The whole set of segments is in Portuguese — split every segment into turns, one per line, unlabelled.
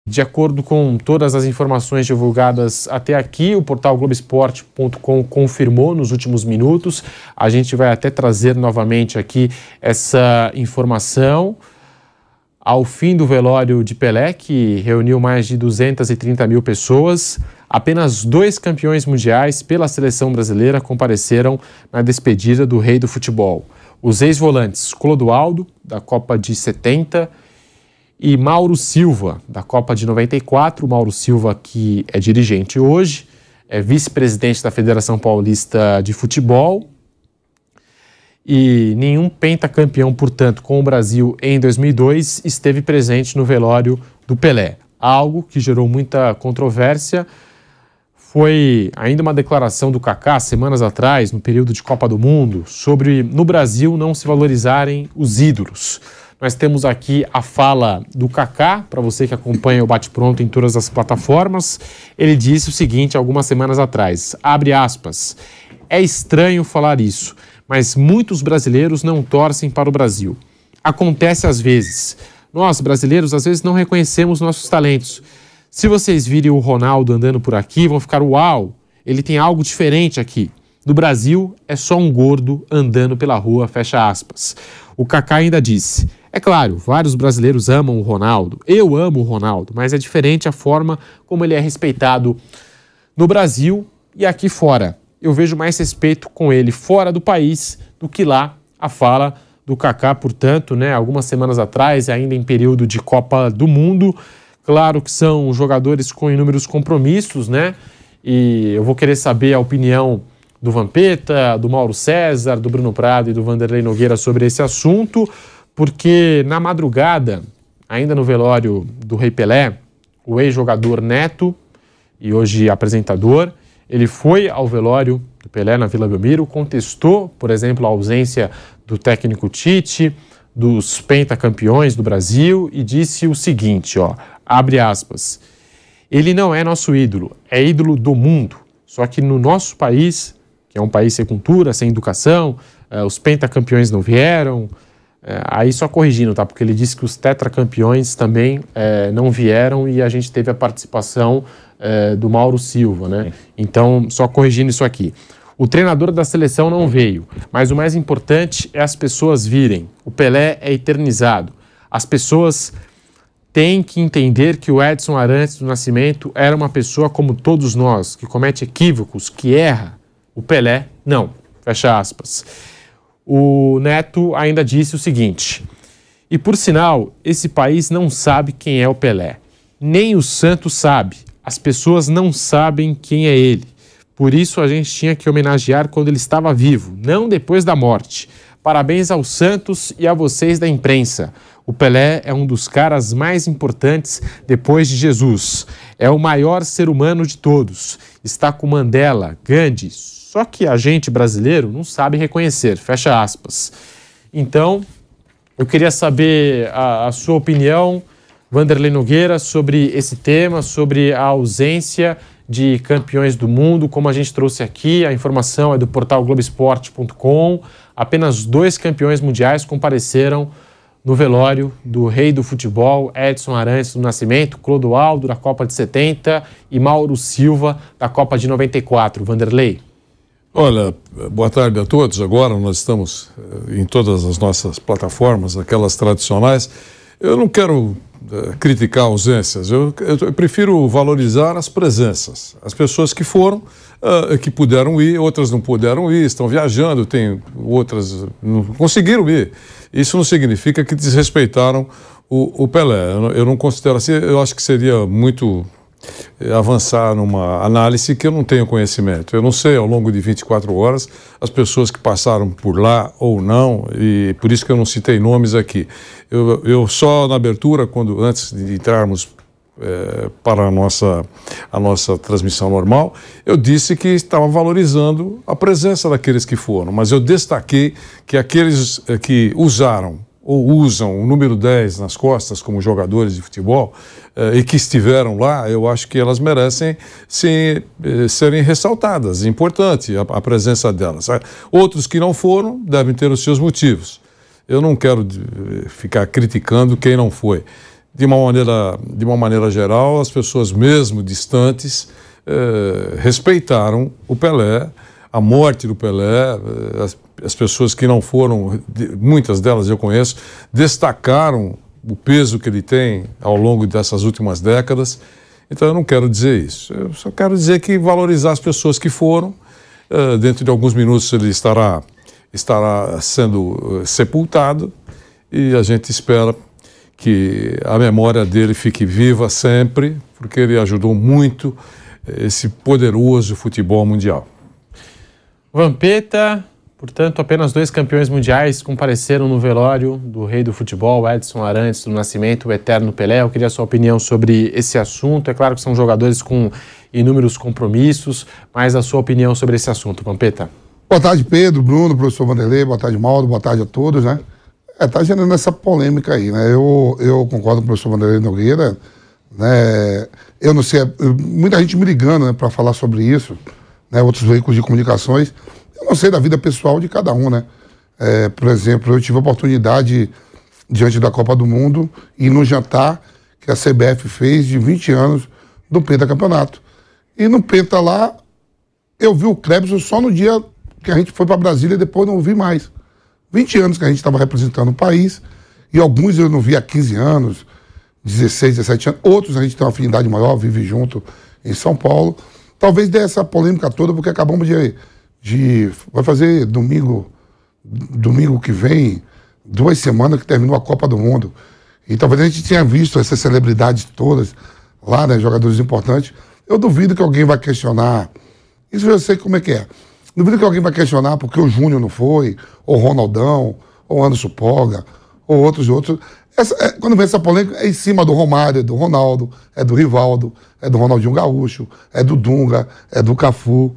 De acordo com todas as informações divulgadas até aqui, o portal Globoesporte.com confirmou nos últimos minutos. A gente vai até trazer novamente aqui essa informação. Ao fim do velório de Pelé, que reuniu mais de 230 mil pessoas, apenas 2 campeões mundiais pela seleção brasileira compareceram na despedida do rei do futebol. Os ex-volantes Clodoaldo, da Copa de 70, e Mauro Silva, da Copa de 94. Mauro Silva, que é dirigente hoje, é vice-presidente da Federação Paulista de Futebol. E nenhum pentacampeão, portanto, com o Brasil em 2002, esteve presente no velório do Pelé. Algo que gerou muita controvérsia. Foi ainda uma declaração do Kaká, semanas atrás, no período de Copa do Mundo, sobre no Brasil não se valorizarem os ídolos. Nós temos aqui a fala do Kaká, para você que acompanha o Bate-Pronto em todas as plataformas. Ele disse o seguinte algumas semanas atrás, abre aspas, é estranho falar isso, mas muitos brasileiros não torcem para o Brasil. Acontece às vezes. Nós, brasileiros, às vezes não reconhecemos nossos talentos. Se vocês virem o Ronaldo andando por aqui, vão ficar uau, ele tem algo diferente aqui. No Brasil, é só um gordo andando pela rua, fecha aspas. O Kaká ainda disse, é claro, vários brasileiros amam o Ronaldo, eu amo o Ronaldo, mas é diferente a forma como ele é respeitado no Brasil e aqui fora. Eu vejo mais respeito com ele fora do país do que lá. A fala do Kaká, portanto, algumas semanas atrás, ainda em período de Copa do Mundo. Claro que são jogadores com inúmeros compromissos, E eu vou querer saber a opinião do Vampeta, do Mauro César, do Bruno Prado e do Vanderlei Nogueira sobre esse assunto, porque na madrugada, ainda no velório do Rei Pelé, o ex-jogador Neto, e hoje apresentador, ele foi ao velório do Pelé na Vila Belmiro, contestou, por exemplo, a ausência do técnico Tite, dos pentacampeões do Brasil, e disse o seguinte, abre aspas, ele não é nosso ídolo, é ídolo do mundo, só que no nosso país, que é um país sem cultura, sem educação, os pentacampeões não vieram, aí só corrigindo, tá? Porque ele disse que os tetracampeões também não vieram e a gente teve a participação do Mauro Silva, Então, só corrigindo isso aqui. O treinador da seleção não veio, mas o mais importante é as pessoas virem. O Pelé é eternizado. As pessoas têm que entender que o Edson Arantes do Nascimento era uma pessoa como todos nós, que comete equívocos, que erra. O Pelé, não. Fecha aspas. O Neto ainda disse o seguinte, e por sinal, esse país não sabe quem é o Pelé. Nem o Santos sabe. As pessoas não sabem quem é ele. Por isso a gente tinha que homenagear quando ele estava vivo, não depois da morte. Parabéns ao Santos e a vocês da imprensa. O Pelé é um dos caras mais importantes depois de Jesus. É o maior ser humano de todos. Está com Mandela, Gandhi, só que a gente brasileiro não sabe reconhecer, fecha aspas. Então, eu queria saber a sua opinião, Vanderlei Nogueira, sobre esse tema, sobre a ausência de campeões do mundo, como a gente trouxe aqui, a informação é do portal Globoesporte.com, apenas 2 campeões mundiais compareceram no velório do rei do futebol, Edson Arantes do Nascimento, Clodoaldo, da Copa de 70 e Mauro Silva, da Copa de 94. Vanderlei.
Olha, boa tarde a todos. Agora nós estamos em todas as nossas plataformas, aquelas tradicionais. Eu não quero criticar ausências, eu prefiro valorizar as presenças. As pessoas que foram, que puderam ir, outras não puderam ir, estão viajando, tem outras não conseguiram ir. Isso não significa que desrespeitaram o Pelé. Eu não considero assim, eu acho que seria muito avançar numa análise que eu não tenho conhecimento. Eu não sei, ao longo de 24 horas, as pessoas que passaram por lá ou não, e por isso que eu não citei nomes aqui. Eu só na abertura, antes de entrarmos para a nossa transmissão normal, eu disse que estava valorizando a presença daqueles que foram, mas eu destaquei que aqueles que usaram ou usam o número 10 nas costas como jogadores de futebol e que estiveram lá, eu acho que elas merecem serem ressaltadas. É importante a presença delas. Outros que não foram devem ter os seus motivos. Eu não quero ficar criticando quem não foi. de uma maneira geral, as pessoas mesmo distantes respeitaram o Pelé, a morte do Pelé, as pessoas que não foram, muitas delas eu conheço, destacaram o peso que ele tem ao longo dessas últimas décadas. Então eu não quero dizer isso, eu só quero dizer que valorizar as pessoas que foram. Dentro de alguns minutos ele estará sendo sepultado e a gente espera que a memória dele fique viva sempre, porque ele ajudou muito esse poderoso futebol mundial.
Vampeta, portanto, apenas 2 campeões mundiais compareceram no velório do rei do futebol, Edson Arantes do Nascimento, o eterno Pelé. Eu queria a sua opinião sobre esse assunto. É claro que são jogadores com inúmeros compromissos, mas a sua opinião sobre esse assunto, Vampeta.
Boa tarde, Pedro, Bruno, professor Vanderlei, boa tarde, Mauro, boa tarde a todos, né? Tá gerando essa polêmica aí, né? Eu concordo com o professor Vanderlei Nogueira, né? Eu não sei, muita gente me ligando, né, para falar sobre isso, né? Outros veículos de comunicações. Eu não sei da vida pessoal de cada um, né? Por exemplo, eu tive a oportunidade, diante da Copa do Mundo, ir no jantar que a CBF fez de 20 anos do pentacampeonato. E no Penta lá, eu vi o Clebson só no dia que a gente foi para Brasília e depois não o vi mais. 20 anos que a gente estava representando o país, e alguns eu não vi há 15 anos, 16, 17 anos, outros a gente tem uma afinidade maior, vive junto em São Paulo. Talvez dê essa polêmica toda, porque acabamos vai fazer domingo que vem, 2 semanas que terminou a Copa do Mundo. E talvez a gente tenha visto essas celebridades todas lá, né, jogadores importantes. Eu duvido que alguém vai questionar, isso eu sei como é que é. Duvido que alguém vai questionar porque o Júnior não foi, ou o Ronaldão, ou o Anderson Polga, ou outros. Quando vem essa polêmica, é em cima do Romário, é do Ronaldo, é do Rivaldo, é do Ronaldinho Gaúcho, é do Dunga, é do Cafu.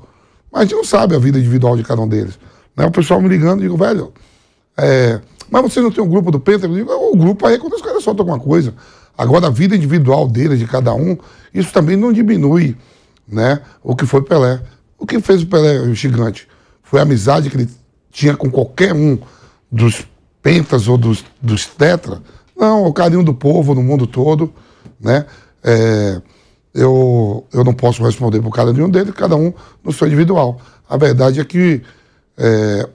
Mas a gente não sabe a vida individual de cada um deles. Né? O pessoal me ligando e digo, velho, mas você não tem um grupo do Penta? Eu digo, o grupo aí é quando os caras soltam alguma coisa. Agora, a vida individual deles, de cada um, isso também não diminui, né, o que foi Pelé. O que fez o Pelé o gigante foi a amizade que ele tinha com qualquer um dos pentas ou dos tetra. Não, o carinho do povo no mundo todo, né? Eu não posso responder por cada um deles, cada um no seu individual. A verdade é que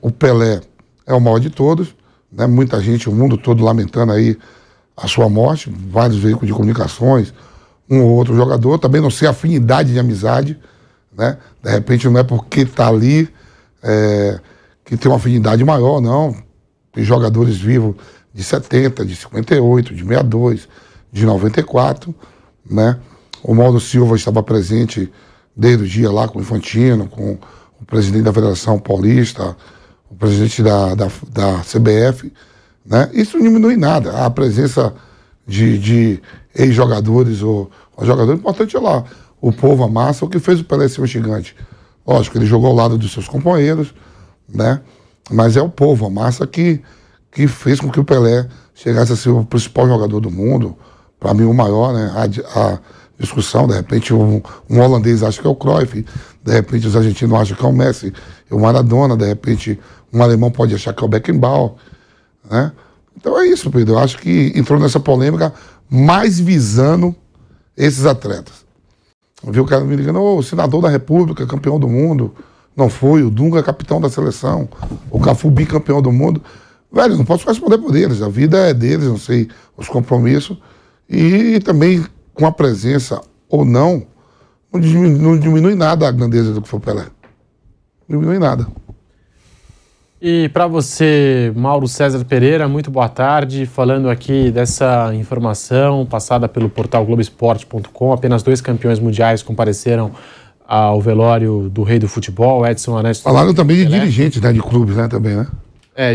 o Pelé é o maior de todos, né? Muita gente, o mundo todo lamentando aí a sua morte, vários veículos de comunicações, um ou outro jogador, também não sei a afinidade de amizade, né? De repente não é porque está ali que tem uma afinidade maior, não. Tem jogadores vivos de 70, de 58, de 62, de 94, né? O Mauro Silva estava presente desde o dia lá com o Infantino, com o presidente da Federação Paulista, o presidente da CBF, né? Isso não diminui nada. A presença de ex-jogadores ou jogadores, importante é lá. O povo, a massa, o que fez o Pelé ser um gigante. Lógico, ele jogou ao lado dos seus companheiros, né? Mas é o povo, a massa, que fez com que o Pelé chegasse a ser o principal jogador do mundo, para mim o maior, né? A discussão, de repente um holandês acha que é o Cruyff, de repente os argentinos acham que é o Messi, o Maradona, de repente um alemão pode achar que é o Beckenbauer, né? Então é isso, Pedro. Eu acho que entrou nessa polêmica mais visando esses atletas. Eu vi o cara me ligando, o senador da República, campeão do mundo, não foi, o Dunga capitão da seleção, o Cafu bicampeão do mundo. Velho, não posso responder por eles, a vida é deles, não sei os compromissos, e também com a presença ou não diminui nada a grandeza do que foi o Pelé. Não diminui nada.
E para você, Mauro César Pereira, muito boa tarde. Falando aqui dessa informação passada pelo portal Globoesporte.com, apenas 2 campeões mundiais compareceram ao velório do rei do futebol, Edson Arantes.
Falaram também de dirigentes, né, de clubes, né, também, né?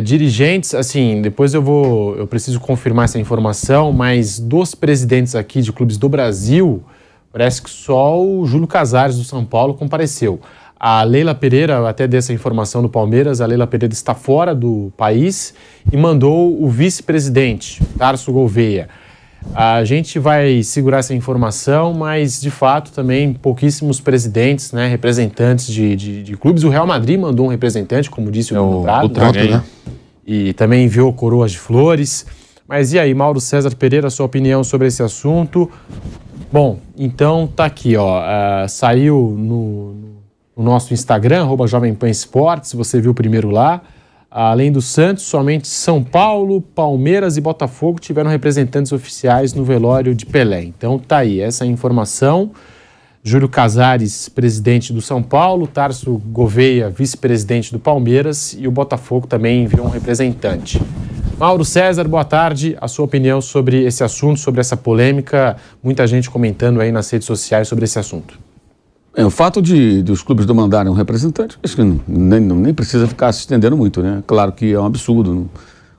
Dirigentes, assim, depois eu preciso confirmar essa informação, mas dos presidentes aqui de clubes do Brasil, parece que só o Júlio Casares do São Paulo compareceu. A Leila Pereira, até dessa informação do Palmeiras, a Leila Pereira está fora do país e mandou o vice-presidente, Tarso Gouveia. A gente vai segurar essa informação, mas de fato também pouquíssimos presidentes, né, representantes de clubes. O Real Madrid mandou um representante, como disse o Bruno Prado,
né?
E também enviou coroas de flores. Mas e aí, Mauro César Pereira, sua opinião sobre esse assunto? Bom, então tá aqui, ó, saiu no nosso Instagram, @Jovem Pan Esportes, você viu primeiro lá. Além do Santos, somente São Paulo, Palmeiras e Botafogo tiveram representantes oficiais no velório de Pelé. Então tá aí, essa é a informação. Júlio Casares, presidente do São Paulo, Tarso Gouveia, vice-presidente do Palmeiras, e o Botafogo também enviou um representante. Mauro César, boa tarde. A sua opinião sobre esse assunto, sobre essa polêmica, muita gente comentando aí nas redes sociais sobre esse assunto.
O fato dos clubes não mandarem um representante, acho que nem precisa ficar se estendendo muito, né? Claro que é um absurdo.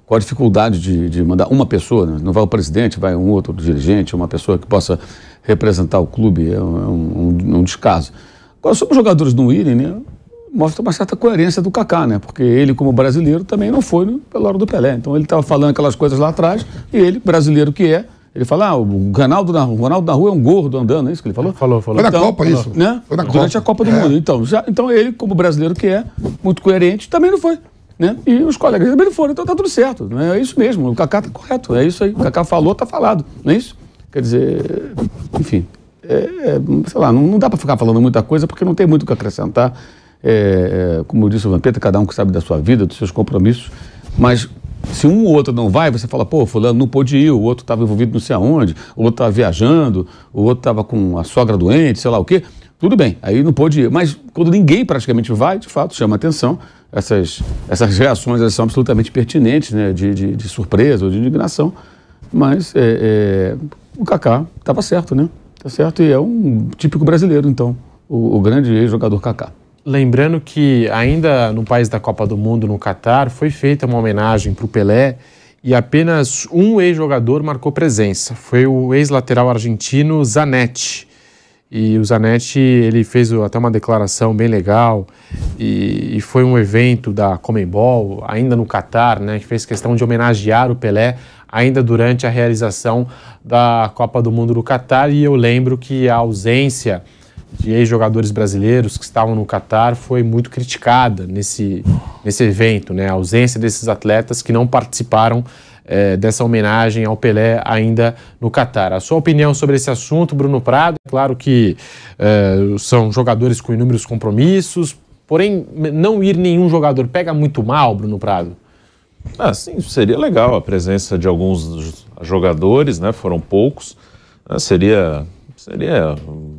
Qual a dificuldade de mandar uma pessoa, né? Não vai o presidente, vai um outro dirigente, uma pessoa que possa representar o clube, é um descaso. Agora, sobre os jogadores não irem, né? Mostra uma certa coerência do Kaká, né? Porque ele, como brasileiro, também não foi no velório do Pelé. Então ele estava falando aquelas coisas lá atrás, e ele, brasileiro que é, ele fala, o Ronaldo na rua é um gordo andando, é isso que ele falou?
Falou.
Foi na Copa isso.
Né?
Foi na
Durante a Copa do Mundo. Então ele, como brasileiro que é, muito coerente, também não foi. Né? E os colegas também não foram, então tá tudo certo. Né? É isso mesmo, o Kaká tá correto, é isso aí. O Kaká falou, tá falado, não é isso? Quer dizer, enfim, sei lá, não dá para ficar falando muita coisa porque não tem muito o que acrescentar. Como disse o Vampeta, cada um que sabe da sua vida, dos seus compromissos, mas se um ou outro não vai, você fala, pô, fulano não pôde ir, o outro estava envolvido não sei aonde, o outro estava viajando, o outro estava com a sogra doente, sei lá o quê, tudo bem, aí não pôde ir. Mas quando ninguém praticamente vai, de fato, chama atenção, essas reações elas são absolutamente pertinentes, né, de surpresa ou de indignação, mas o Kaká estava certo, né? Tá certo, e é um típico brasileiro, então, o grande ex-jogador Kaká.
Lembrando que ainda no país da Copa do Mundo, no Catar, foi feita uma homenagem para o Pelé e apenas um ex-jogador marcou presença. Foi o ex-lateral argentino Zanetti. E o Zanetti, ele fez até uma declaração bem legal e foi um evento da Conmebol, ainda no Catar, né, que fez questão de homenagear o Pelé ainda durante a realização da Copa do Mundo do Catar. E eu lembro que a ausência de ex-jogadores brasileiros que estavam no Catar foi muito criticada nesse evento, né? A ausência desses atletas que não participaram dessa homenagem ao Pelé ainda no Catar. A sua opinião sobre esse assunto, Bruno Prado? Claro que são jogadores com inúmeros compromissos, porém não ir nenhum jogador pega muito mal, Bruno Prado?
Sim, seria legal a presença de alguns jogadores, né? Foram poucos, seria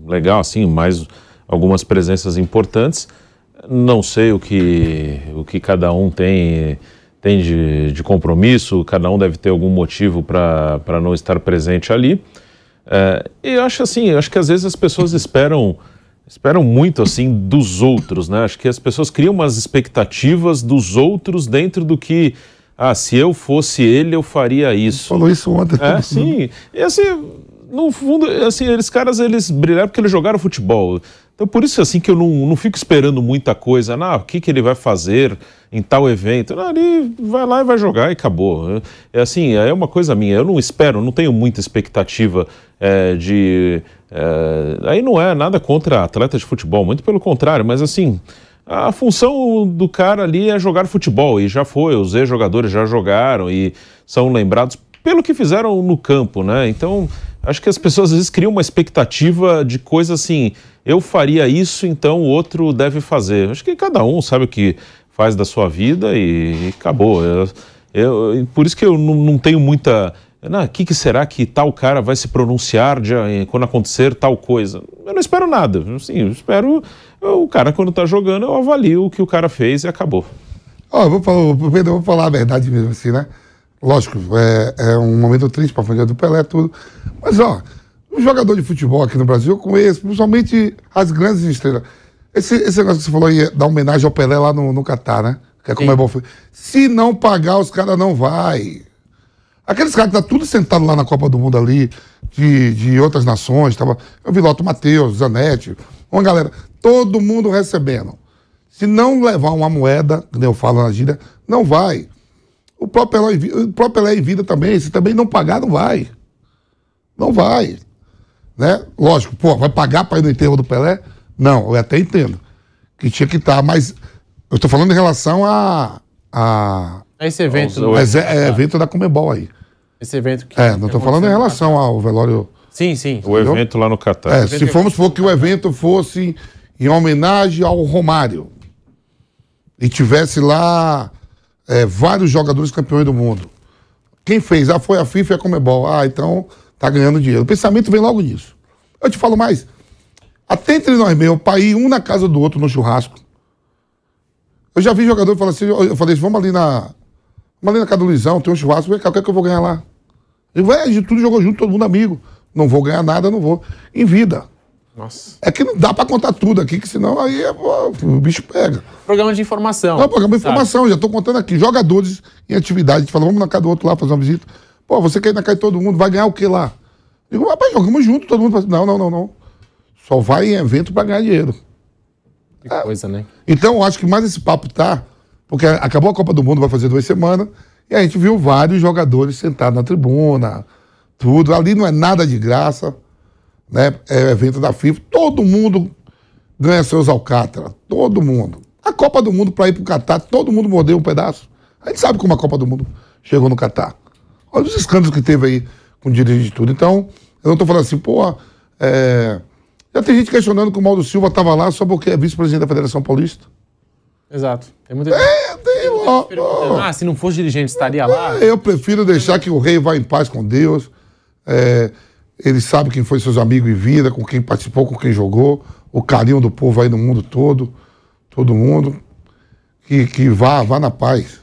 legal, assim, mais algumas presenças importantes. Não sei o que cada um tem de compromisso, cada um deve ter algum motivo para não estar presente ali. E eu acho que às vezes as pessoas esperam muito, assim, dos outros, né? Acho que as pessoas criam umas expectativas dos outros dentro do que, se eu fosse ele, eu faria isso.
Falou isso ontem.
Sim, e assim, no fundo, assim, eles brilharam porque eles jogaram futebol. Então, por isso, assim, que eu não fico esperando muita coisa. O que ele vai fazer em tal evento? Ele vai lá e vai jogar e acabou. Assim, é uma coisa minha. Eu não espero, não tenho muita expectativa aí não é nada contra atleta de futebol, muito pelo contrário, mas assim, a função do cara ali é jogar futebol, e já foi, os ex-jogadores já jogaram e são lembrados pelo que fizeram no campo, né? Então, acho que as pessoas às vezes criam uma expectativa de coisa assim, eu faria isso, então o outro deve fazer. Acho que cada um sabe o que faz da sua vida e acabou. Por isso que eu não tenho muita... O que será que tal cara vai se pronunciar quando acontecer tal coisa? Eu não espero nada. Assim, eu espero o cara, quando tá jogando, eu avalio o que o cara fez e acabou.
Eu vou falar a verdade mesmo assim, né? Lógico, é um momento triste para a família do Pelé, tudo. Mas, um jogador de futebol aqui no Brasil, eu conheço, principalmente as grandes estrelas. Esse negócio que você falou aí, da homenagem ao Pelé lá no Catar, né? Que é como é bom. Se não pagar, os caras não vai. Aqueles caras que tá tudo sentado lá na Copa do Mundo ali, de outras nações, eu vi Loto Matheus, Zanetti, uma galera, todo mundo recebendo. Se não levar uma moeda, como eu falo na gíria, não vai. O próprio Pelé em vida também, se também não pagar, não vai. Não vai. Né? Lógico, vai pagar para ir no enterro do Pelé? Não, eu até entendo. Que tinha que estar, mas eu estou falando em relação a
esse evento.
Mas evento da Conmebol aí.
Esse evento que...
Não estou falando em relação ao velório.
Sim, sim.
O evento lá no Catar.
Se formos supor que o evento fosse em homenagem ao Romário e tivesse lá vários jogadores campeões do mundo. Quem fez? Foi a FIFA e a Conmebol. Então tá ganhando dinheiro. O pensamento vem logo nisso. Eu te falo mais. Até entre nós mesmos, para ir um na casa do outro no churrasco. Eu já vi jogador falar assim, eu falei, vamos ali na casa do Luizão, tem um churrasco, o que é que eu vou ganhar lá? Ele a gente tudo jogou junto, todo mundo amigo. Não vou ganhar nada, não vou. Em vida.
Nossa.
É que não dá pra contar tudo aqui, que senão aí o bicho pega.
Programa de informação.
Não, programa de informação, já tô contando aqui. Jogadores em atividade, a gente fala, vamos na casa do outro lá fazer uma visita. Pô, você quer ir na casa de todo mundo, vai ganhar o que lá? Eu digo, rapaz, jogamos junto, todo mundo. Não. Só vai em evento pra ganhar dinheiro.
Que coisa, né?
Então, eu acho que mais esse papo tá, porque acabou a Copa do Mundo, vai fazer 2 semanas, e a gente viu vários jogadores sentados na tribuna, tudo. Ali não é nada de graça, né? É evento da FIFA. Todo mundo ganha seus alcatra. Todo mundo. A Copa do Mundo, para ir pro Catar, todo mundo mordeu um pedaço. A gente sabe como a Copa do Mundo chegou no Catar. Olha os escândalos que teve aí com dirigente de tudo. Então, eu não tô falando assim, já tem gente questionando que o Mauro Silva estava lá só porque é vice-presidente da Federação Paulista.
Exato. Tem muita gente perguntando, se não fosse dirigente, estaria lá?
Eu prefiro deixar que o rei vá em paz com Deus. Ele sabe quem foi seus amigos em vida, com quem participou, com quem jogou. O carinho do povo aí no mundo todo. Todo mundo. Que vá na paz.